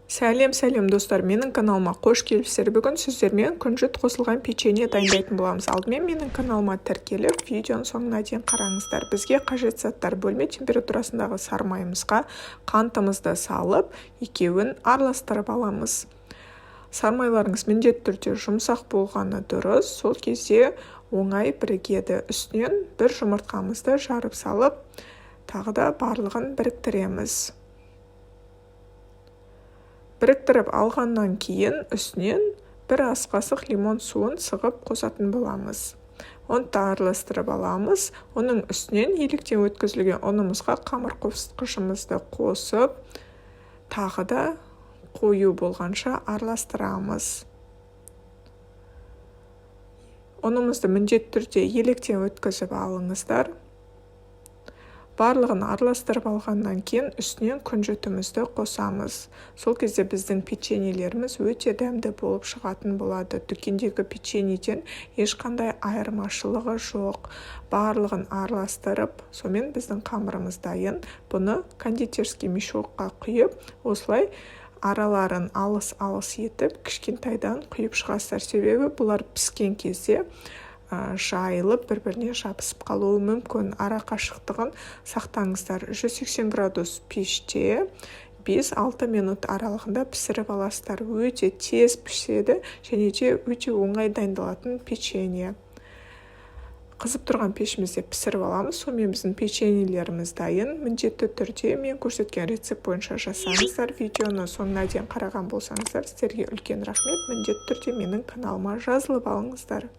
Сәлем достар, менің каналыма қош келіпсіздер. Бүгін сіздермен күнжіт қосылған печенье дайындайтын боламыз. Алдымен менің каналыма тіркеліп, видеоның соңына дейін қараңыздар. Бізге қажет заттар: бөлме температурасындағы сармайымызға қантымызды салып, екеуін араластырып аламыз. Сармайларыңыз міндетті түрде жұмсақ болғаны дұрыс, сол кезде оңай бірігеді. Үстінен бір жұмыртқамызды жарып салып, тағы да барлығын біріктіреміз. Біріктіріп алғаннан кейін үстінен бір ас қасық лимон суын сығып қосатын боламыз. Оны араластырып аламыз. Оның үстінен електен өткізілген ұнымызға қамыр қосқышымызды қосып, тағы да қою болғанша араластырамыз. Ұнымызды міндетті түрде електен өткізіп алыңыздар. Барлығын араластырып алғаннан кейін үстінен күнжітімізді қосамыз. Сол кезде біздің печеньелеріміз өте дәмді болып шығатын болады. Дүкендегі печеньеден ешқандай айырмашылығы жоқ. Барлығын араластырып, сонымен біздің қамырымыз дайын. Бұны кондитерский мешокқа құйып, осылай араларын алыс етіп, кішкентайдан құйып шығасыздар. Себебі бұлар піскен кезде жайылып, бір-біріне жабысып қалуы мүмкін. Ара қашықтығын сақтаңыздар. 180 градус пеште 5-6 минут аралығында пісіріп аласыздар. Өте тез піседі және де өте оңай дайындалатын печенье. Қызып тұрған пешімізде пісіріп аламыз. Сонымен біздің печеньелеріміз дайын. Міндетті түрде мен көрсеткен рецепт бойынша жасаңыздар. Видеоны соңына дейін қараған болсаңыздар, сіздерге үлкен рахмет. Міндетті түрде менің каналыма жазылып алыңыздар.